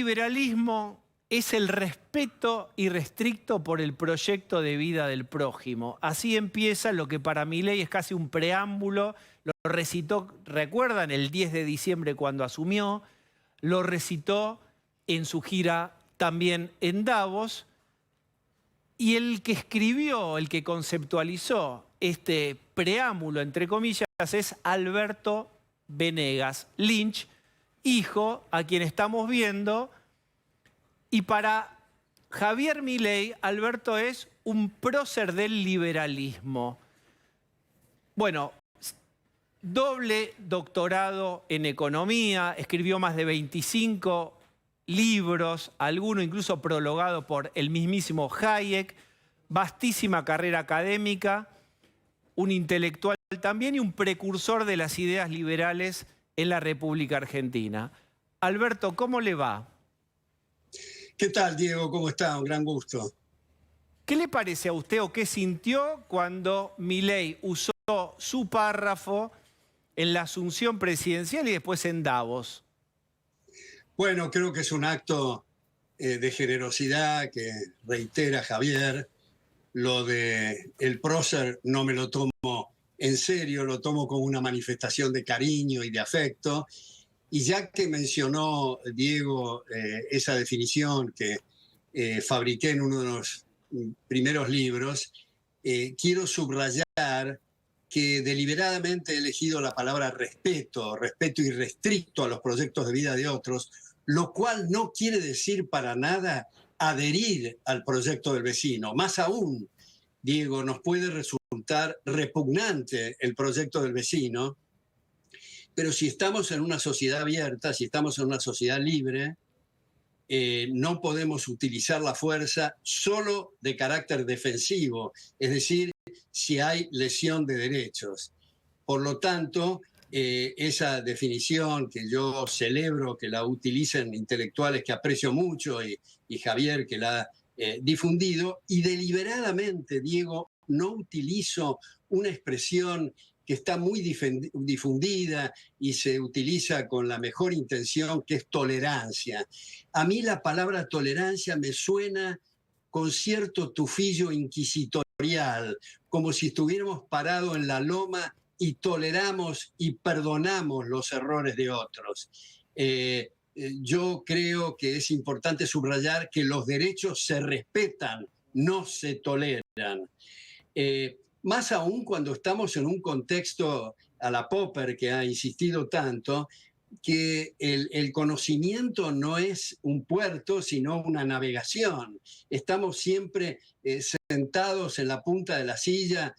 liberalismo es el respeto irrestricto por el proyecto de vida del prójimo. Así empieza lo que para Milei es casi un preámbulo. Lo recitó, ¿recuerdan? El 10 de diciembre cuando asumió. Lo recitó en su gira también en Davos. Y el que escribió, el que conceptualizó este preámbulo, entre comillas, es Alberto Venegas Lynch, hijo a quien estamos viendo. Y para Javier Milei, Alberto es un prócer del liberalismo. Bueno, doble doctorado en economía, escribió más de 25 libros, alguno incluso prologado por el mismísimo Hayek, vastísima carrera académica, un intelectual también y un precursor de las ideas liberales en la República Argentina. Alberto, ¿cómo le va? ¿Qué tal, Diego? ¿Cómo está? Un gran gusto. ¿Qué le parece a usted o qué sintió cuando Milei usó su párrafo en la asunción presidencial y después en Davos? Bueno, creo que es un acto de generosidad que reitera Javier. Lo de el prócer no me lo tomo en serio, lo tomo como una manifestación de cariño y de afecto. Y ya que mencionó, Diego, esa definición que fabriqué en uno de los primeros libros, quiero subrayar que deliberadamente he elegido la palabra respeto, respeto irrestricto a los proyectos de vida de otros, lo cual no quiere decir para nada adherir al proyecto del vecino. Más aún, Diego, nos puede resultar repugnante el proyecto del vecino, pero si estamos en una sociedad abierta, si estamos en una sociedad libre, no podemos utilizar la fuerza solo de carácter defensivo, es decir, si hay lesión de derechos. Por lo tanto, esa definición que yo celebro que la utilicen intelectuales que aprecio mucho y Javier que la ha difundido, y deliberadamente, Diego, no utilizo una expresión que está muy difundida y se utiliza con la mejor intención, que es tolerancia. A mí la palabra tolerancia me suena con cierto tufillo inquisitorial, como si estuviéramos parados en la loma y toleramos y perdonamos los errores de otros. Yo creo que es importante subrayar que los derechos se respetan, no se toleran. Más aún cuando estamos en un contexto a la Popper, que ha insistido tanto, que el conocimiento no es un puerto, sino una navegación. Estamos siempre sentados en la punta de la silla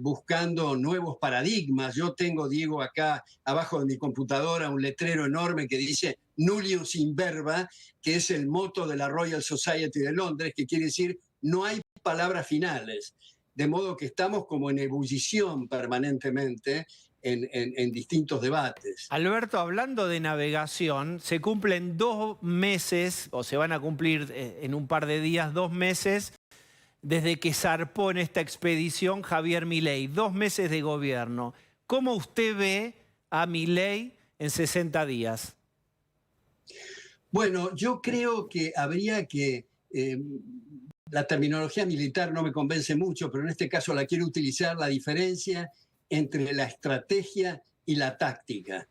buscando nuevos paradigmas. Yo tengo, Diego, acá abajo de mi computadora un letrero enorme que dice Nullius in verba, que es el moto de la Royal Society de Londres, que quiere decir no hay palabras finales. De modo que estamos como en ebullición permanentemente en distintos debates. Alberto, hablando de navegación, se cumplen 2 meses, o se van a cumplir en un par de días, 2 meses desde que zarpó en esta expedición Javier Milei. 2 meses de gobierno. ¿Cómo usted ve a Milei en 60 días? Bueno, yo creo que habría que... la terminología militar no me convence mucho, pero en este caso la quiero utilizar, la diferencia entre la estrategia y la táctica.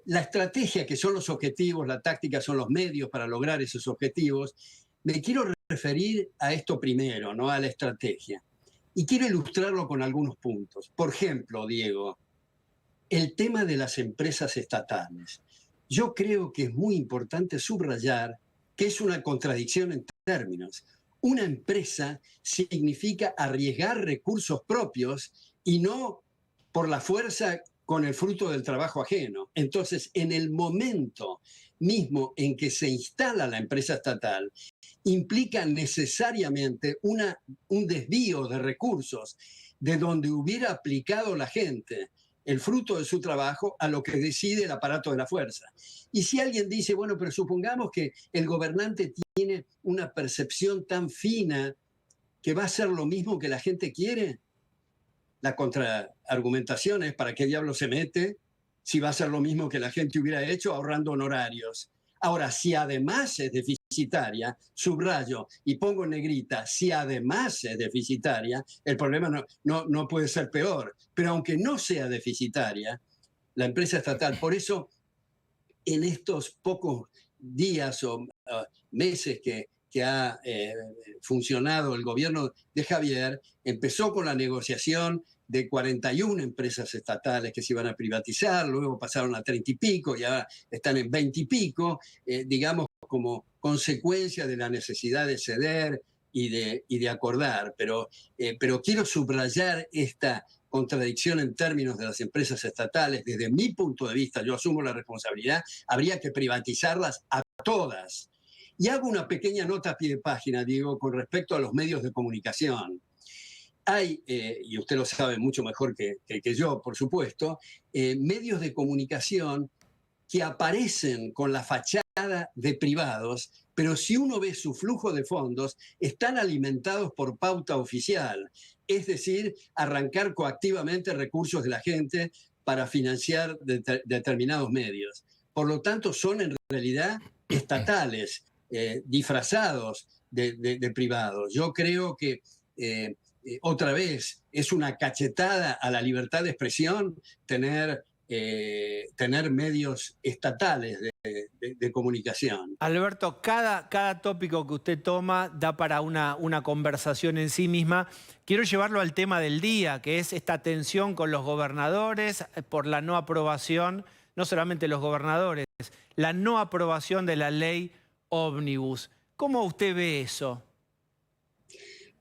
La estrategia, que son los objetivos, la táctica son los medios para lograr esos objetivos. Me quiero referir a esto primero, ¿no? A la estrategia. Y quiero ilustrarlo con algunos puntos. Por ejemplo, Diego, el tema de las empresas estatales. Yo creo que es muy importante subrayar que es una contradicción en términos. Una empresa significa arriesgar recursos propios y no por la fuerza con el fruto del trabajo ajeno. Entonces, en el momento mismo en que se instala la empresa estatal, implica necesariamente un desvío de recursos de donde hubiera aplicado la gente el fruto de su trabajo a lo que decide el aparato de la fuerza. Y si alguien dice, bueno, pero supongamos que el gobernante tiene una percepción tan fina que va a hacer lo mismo que la gente quiere, la contraargumentación es, ¿para qué diablo se mete si va a hacer lo mismo que la gente hubiera hecho ahorrando honorarios? Ahora, si además es deficitaria, subrayo y pongo en negrita, si además es deficitaria, el problema no puede ser peor. Pero aunque no sea deficitaria, la empresa estatal, por eso en estos pocos días o meses que ha funcionado el gobierno de Javier, empezó con la negociación de 41 empresas estatales que se iban a privatizar, luego pasaron a 30 y pico y ahora están en 20 y pico, digamos como consecuencia de la necesidad de ceder y de acordar. Pero quiero subrayar esta contradicción en términos de las empresas estatales. Desde mi punto de vista, yo asumo la responsabilidad, habría que privatizarlas a todas. Y hago una pequeña nota a pie de página, Diego, con respecto a los medios de comunicación. Hay, y usted lo sabe mucho mejor que yo, por supuesto, medios de comunicación que aparecen con la fachada de privados, pero si uno ve su flujo de fondos, están alimentados por pauta oficial, es decir, arrancar coactivamente recursos de la gente para financiar determinados medios. Por lo tanto, son en realidad estatales, disfrazados de privados. Yo creo que otra vez es una cachetada a la libertad de expresión tener medios estatales de comunicación. Alberto, cada tópico que usted toma da para una conversación en sí misma. Quiero llevarlo al tema del día, que es esta tensión con los gobernadores por la no aprobación, no solamente los gobernadores, la no aprobación de la ley ómnibus. ¿Cómo usted ve eso?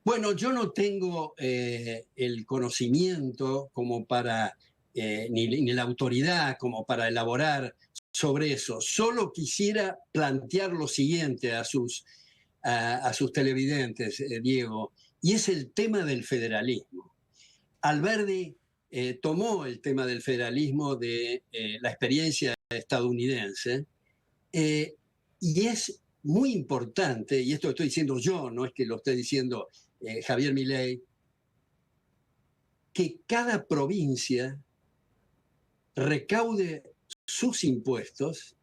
Bueno, yo no tengo el conocimiento como para, ni la autoridad como para elaborar sobre eso. Solo quisiera plantear lo siguiente a sus televidentes, Diego, y es el tema del federalismo. Alberdi tomó el tema del federalismo de la experiencia estadounidense y es muy importante, y esto lo estoy diciendo yo, no es que lo esté diciendo Javier Milei, que cada provincia recaude sus impuestos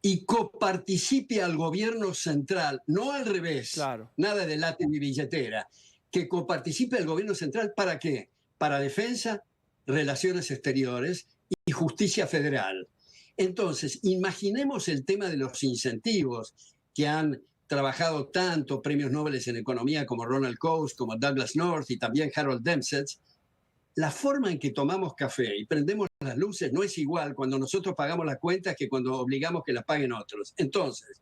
y coparticipe al gobierno central, no al revés, Claro. nada de late mi billetera, que coparticipe al gobierno central, ¿para qué? Para defensa, relaciones exteriores y justicia federal. Entonces, imaginemos el tema de los incentivos que han trabajado tanto premios Nobel en economía como Ronald Coase, como Douglas North y también Harold Dempsey. La forma en que tomamos café y prendemos las luces no es igual cuando nosotros pagamos las cuentas que cuando obligamos que las paguen otros. Entonces,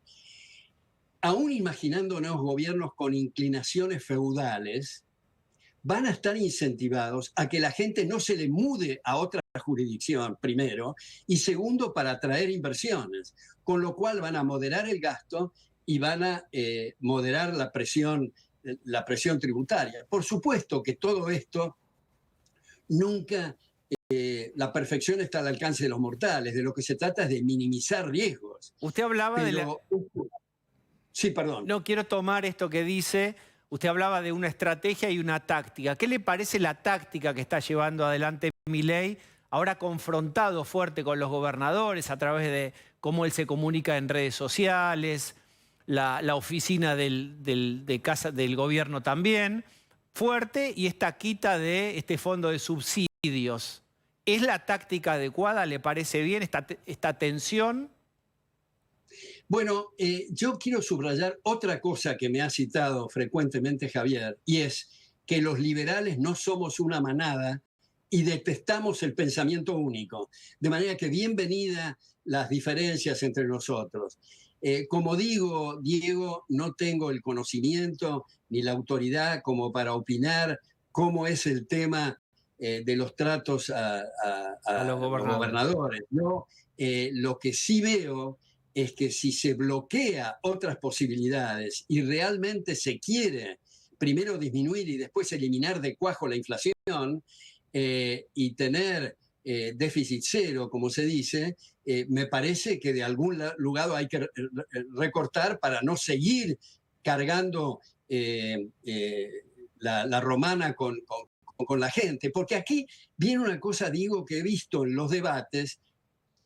aún imaginándonos gobiernos con inclinaciones feudales, van a estar incentivados a que la gente no se le mude a otra jurisdicción, primero, y segundo, para atraer inversiones, con lo cual van a moderar el gasto y van a moderar la presión tributaria. Por supuesto que todo esto nunca, la perfección está al alcance de los mortales, de lo que se trata es de minimizar riesgos. Usted hablaba de la... Sí, perdón. No quiero tomar esto que dice, usted hablaba de una estrategia y una táctica. ¿Qué le parece la táctica que está llevando adelante Milei, ahora confrontado fuerte con los gobernadores a través de cómo él se comunica en redes sociales, la oficina del gobierno también, fuerte, y esta quita de este fondo de subsidios? ¿Es la táctica adecuada? ¿Le parece bien esta tensión? Bueno, yo quiero subrayar otra cosa que me ha citado frecuentemente Javier, y es que los liberales no somos una manada y detestamos el pensamiento único. De manera que bienvenida las diferencias entre nosotros. Como digo, Diego, no tengo el conocimiento ni la autoridad como para opinar cómo es el tema de los tratos a los gobernadores. Yo lo que sí veo es que si se bloquea otras posibilidades y realmente se quiere primero disminuir y después eliminar de cuajo la inflación y tener déficit cero, como se dice, me parece que de algún lugar hay que recortar para no seguir cargando la romana con la gente. Porque aquí viene una cosa, digo, que he visto en los debates,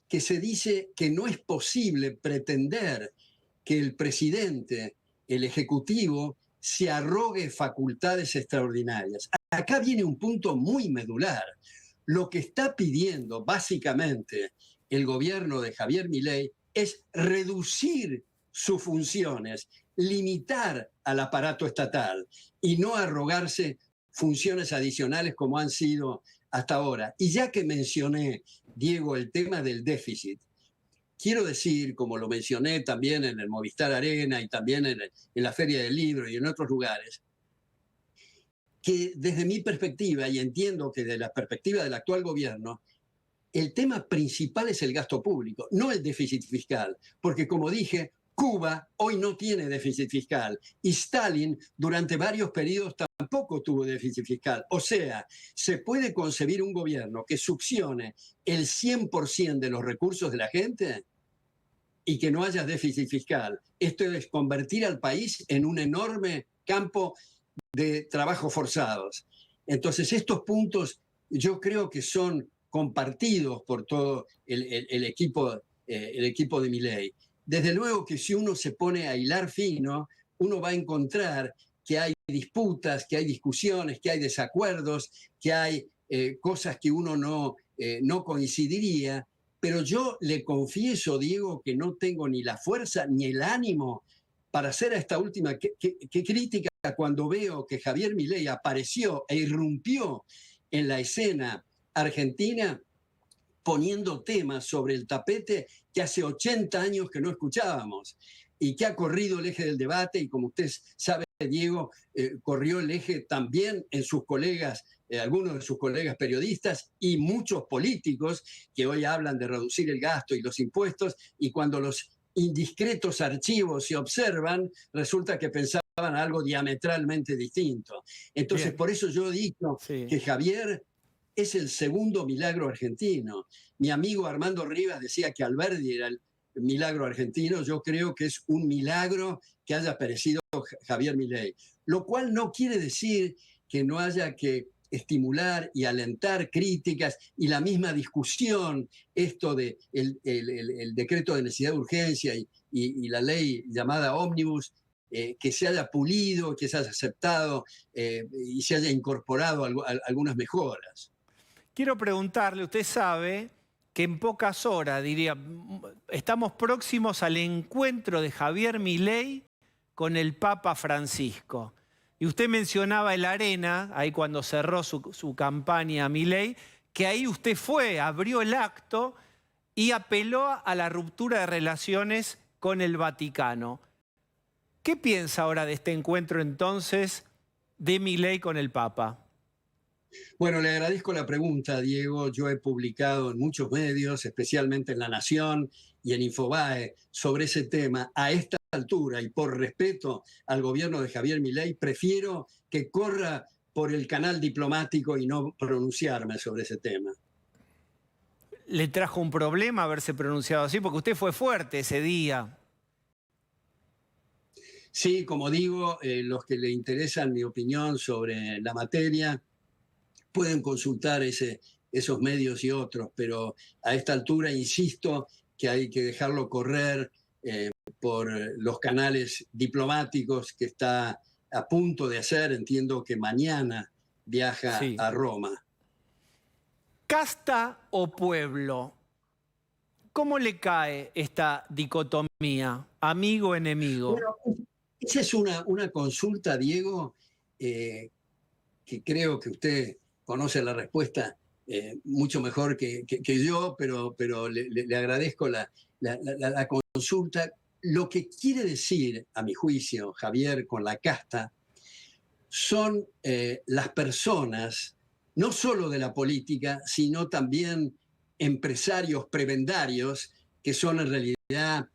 que se dice que no es posible pretender que el presidente, el Ejecutivo, se arrogue facultades extraordinarias. Acá viene un punto muy medular. Lo que está pidiendo básicamente el gobierno de Javier Milei es reducir sus funciones, limitar al aparato estatal y no arrogarse funciones adicionales como han sido hasta ahora. Y ya que mencioné, Diego, el tema del déficit, quiero decir, como lo mencioné también en el Movistar Arena y también en la Feria del Libro y en otros lugares, que desde mi perspectiva, y entiendo que de la perspectiva del actual gobierno, el tema principal es el gasto público, no el déficit fiscal, porque como dije, Cuba hoy no tiene déficit fiscal y Stalin durante varios periodos tampoco tuvo déficit fiscal. O sea, se puede concebir un gobierno que succione el 100% de los recursos de la gente y que no haya déficit fiscal. Esto es convertir al país en un enorme campo de trabajo forzados. Entonces, estos puntos yo creo que son compartidos por todo el equipo de Milei. Desde luego que si uno se pone a hilar fino, uno va a encontrar que hay disputas, que hay discusiones, que hay desacuerdos, que hay cosas que uno no coincidiría, pero yo le confieso, Diego, que no tengo ni la fuerza ni el ánimo para hacer esta última crítica cuando veo que Javier Milei apareció e irrumpió en la escena argentina poniendo temas sobre el tapete que hace 80 años que no escuchábamos y que ha corrido el eje del debate y como usted sabe, Diego, corrió el eje también en sus colegas, algunos de sus colegas periodistas y muchos políticos que hoy hablan de reducir el gasto y los impuestos y cuando los indiscretos archivos se observan, resulta que pensaban algo diametralmente distinto. Entonces, bien, por eso yo he dicho que Javier es el segundo milagro argentino. Mi amigo Armando Rivas decía que Alberdi era el milagro argentino. Yo creo que es un milagro que haya aparecido Javier Milei. Lo cual no quiere decir que no haya que estimular y alentar críticas y la misma discusión, esto de el decreto de necesidad de urgencia y la ley llamada ómnibus, que se haya pulido, que se haya aceptado y se haya incorporado algunas mejoras. Quiero preguntarle, usted sabe que en pocas horas, diría, estamos próximos al encuentro de Javier Milei con el Papa Francisco. Y usted mencionaba el Arena, ahí cuando cerró su campaña Milei, que ahí usted fue, abrió el acto y apeló a la ruptura de relaciones con el Vaticano. ¿Qué piensa ahora de este encuentro entonces de Milei con el Papa? Bueno, le agradezco la pregunta, Diego. Yo he publicado en muchos medios, especialmente en La Nación y en Infobae, sobre ese tema. A esta altura y por respeto al gobierno de Javier Milei, prefiero que corra por el canal diplomático y no pronunciarme sobre ese tema. ¿Le trajo un problema haberse pronunciado así? Porque usted fue fuerte ese día. Sí, como digo, los que le interesan mi opinión sobre la materia pueden consultar esos medios y otros, pero a esta altura insisto que hay que dejarlo correr por los canales diplomáticos que está a punto de hacer. Entiendo que mañana viaja a Roma. ¿Casta o pueblo? ¿Cómo le cae esta dicotomía, amigo-enemigo? Bueno, esa es una consulta, Diego, que creo que usted conoce la respuesta mucho mejor que yo, pero le agradezco la consulta. Lo que quiere decir, a mi juicio, Javier, con la casta, son las personas, no solo de la política, sino también empresarios prebendarios, que son en realidad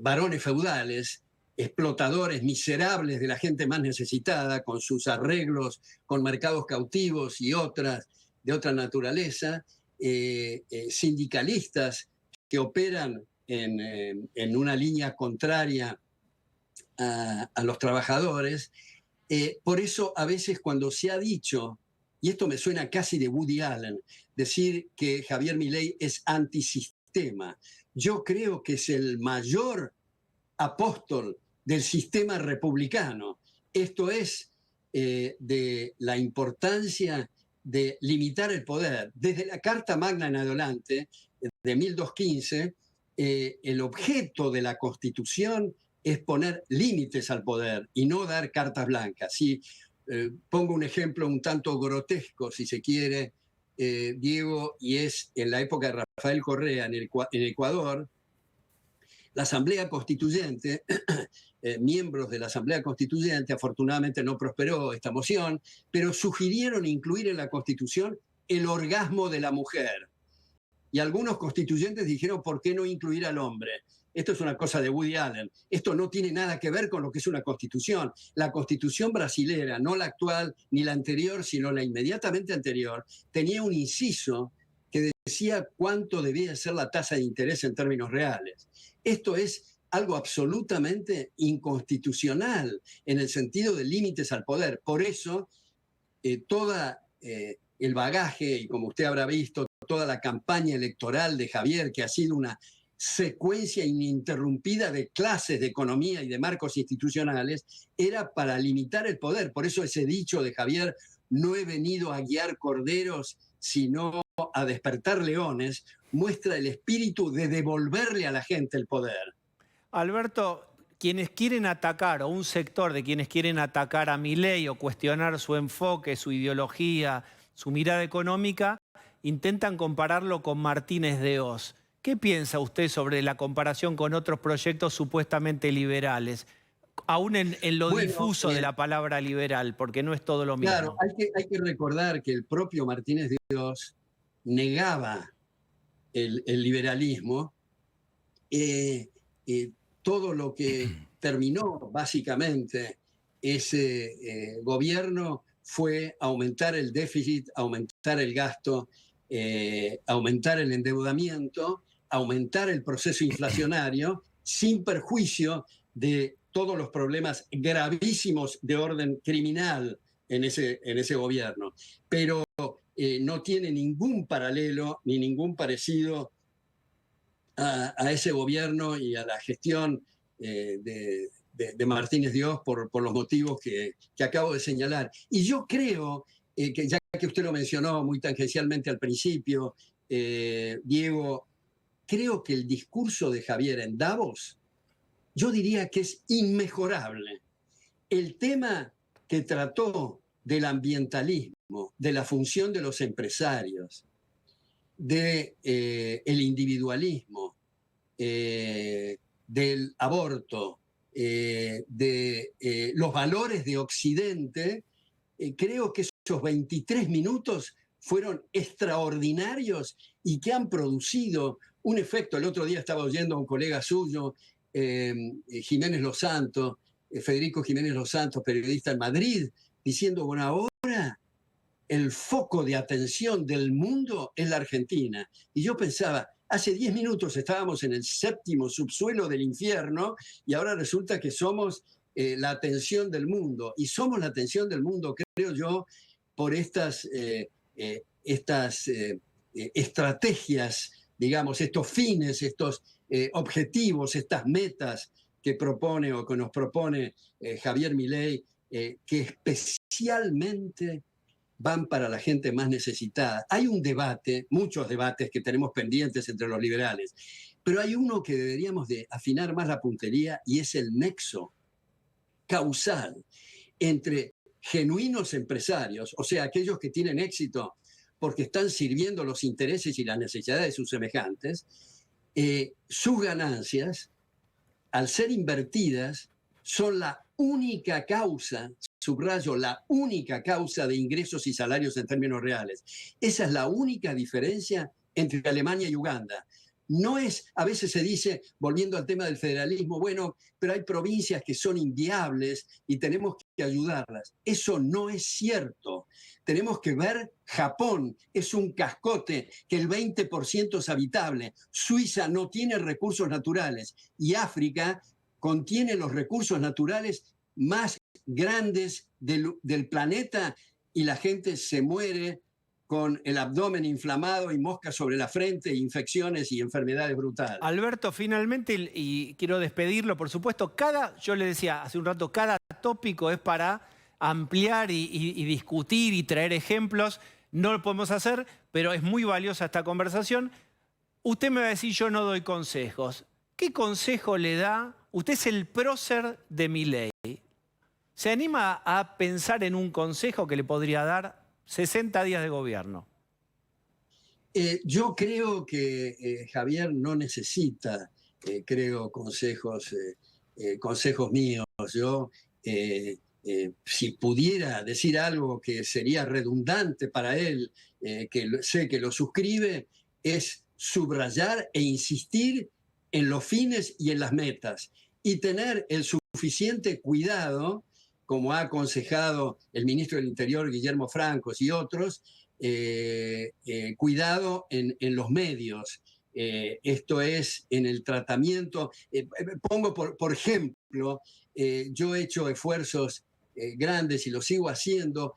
varones feudales, explotadores miserables de la gente más necesitada, con sus arreglos con mercados cautivos y otras de otra naturaleza, sindicalistas que operan en una línea contraria a los trabajadores. Por eso a veces cuando se ha dicho, y esto me suena casi de Woody Allen, decir que Javier Milei es antisistema. Yo creo que es el mayor apóstol del sistema republicano. Esto es de la importancia de limitar el poder. Desde la Carta Magna en adelante, de 1215, el objeto de la Constitución es poner límites al poder y no dar cartas blancas. Si pongo un ejemplo un tanto grotesco, si se quiere, Diego, y es en la época de Rafael Correa en Ecuador, la Asamblea Constituyente, miembros de la Asamblea Constituyente, afortunadamente no prosperó esta moción, pero sugirieron incluir en la Constitución el orgasmo de la mujer. Y algunos constituyentes dijeron, ¿por qué no incluir al hombre? Esto es una cosa de Woody Allen. Esto no tiene nada que ver con lo que es una constitución. La constitución brasilera, no la actual ni la anterior, sino la inmediatamente anterior, tenía un inciso que decía cuánto debía ser la tasa de interés en términos reales. Esto es algo absolutamente inconstitucional en el sentido de límites al poder. Por eso, toda el bagaje, y como usted habrá visto, toda la campaña electoral de Javier, que ha sido una secuencia ininterrumpida de clases de economía y de marcos institucionales, era para limitar el poder. Por eso ese dicho de Javier, no he venido a guiar corderos, sino a despertar leones, muestra el espíritu de devolverle a la gente el poder. Alberto, quienes quieren atacar, o un sector de quienes quieren atacar a Milei o cuestionar su enfoque, su ideología, su mirada económica, intentan compararlo con Martínez de Oz. ¿Qué piensa usted sobre la comparación con otros proyectos supuestamente liberales? Aún en lo difuso de la palabra liberal, porque no es todo lo mismo. Claro, hay que recordar que el propio Martínez de Oz negaba el liberalismo. Todo lo que terminó básicamente ese gobierno fue aumentar el déficit, aumentar el gasto, aumentar el endeudamiento, aumentar el proceso inflacionario, sin perjuicio de todos los problemas gravísimos de orden criminal en ese gobierno. Pero no tiene ningún paralelo ni ningún parecido a ese gobierno y a la gestión de Martínez de Oz por los motivos que acabo de señalar. Y yo creo que, ya que usted lo mencionó muy tangencialmente al principio, Diego, creo que el discurso de Javier en Davos, yo diría que es inmejorable. El tema que trató del ambientalismo, de la función de los empresarios, del individualismo, del aborto, de los valores de Occidente, creo que esos 23 minutos fueron extraordinarios y que han producido un efecto. El otro día estaba oyendo a un colega suyo, Jiménez Los Santos, Federico Jiménez Los Santos, periodista en Madrid, diciendo, bueno, ahora el foco de atención del mundo es la Argentina. Y yo pensaba, hace 10 minutos estábamos en el 7º subsuelo del infierno y ahora resulta que somos la atención del mundo. Y somos la atención del mundo, creo yo, por estas estrategias, digamos, estos fines, estos objetivos, estas metas que propone o que nos propone Javier Milei, que especialmente van para la gente más necesitada. Hay un debate, muchos debates que tenemos pendientes entre los liberales, pero hay uno que deberíamos de afinar más la puntería y es el nexo causal entre genuinos empresarios, o sea, aquellos que tienen éxito porque están sirviendo los intereses y las necesidades de sus semejantes, sus ganancias, al ser invertidas, son la única causa, subrayo, la única causa de ingresos y salarios en términos reales. Esa es la única diferencia entre Alemania y Uganda. No es, a veces se dice, volviendo al tema del federalismo, bueno, pero hay provincias que son inviables y tenemos que ayudarlas. Eso no es cierto. Tenemos que ver, Japón es un cascote que el 20% es habitable. Suiza no tiene recursos naturales y África contiene los recursos naturales más grandes del planeta y la gente se muere con el abdomen inflamado y moscas sobre la frente, infecciones y enfermedades brutales. Alberto, finalmente, y quiero despedirlo, por supuesto, yo le decía hace un rato, cada tópico es para ampliar y discutir y traer ejemplos. No lo podemos hacer, pero es muy valiosa esta conversación. Usted me va a decir, yo no doy consejos. ¿Qué consejo le da? Usted es el prócer de Milei. ¿Se anima a pensar en un consejo que le podría dar 60 días de gobierno? Yo creo que Javier no necesita, creo, consejos míos. Yo, si pudiera decir algo que sería redundante para él, sé que lo suscribe, es subrayar e insistir en los fines y en las metas y tener el suficiente cuidado, como ha aconsejado el ministro del Interior, Guillermo Francos, y otros, cuidado en los medios. Esto es en el tratamiento. Pongo por ejemplo, yo he hecho esfuerzos grandes y lo sigo haciendo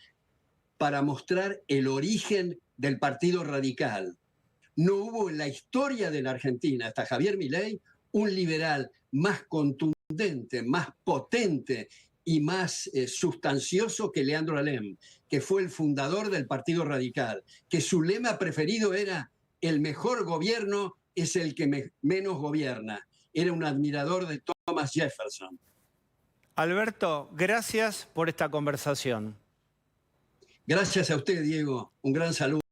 para mostrar el origen del Partido Radical. No hubo en la historia de la Argentina, hasta Javier Milei, un liberal más contundente, más potente y más sustancioso que Leandro Alem, que fue el fundador del Partido Radical, que su lema preferido era el mejor gobierno es el que menos gobierna. Era un admirador de Thomas Jefferson. Alberto, gracias por esta conversación. Gracias a usted, Diego. Un gran saludo.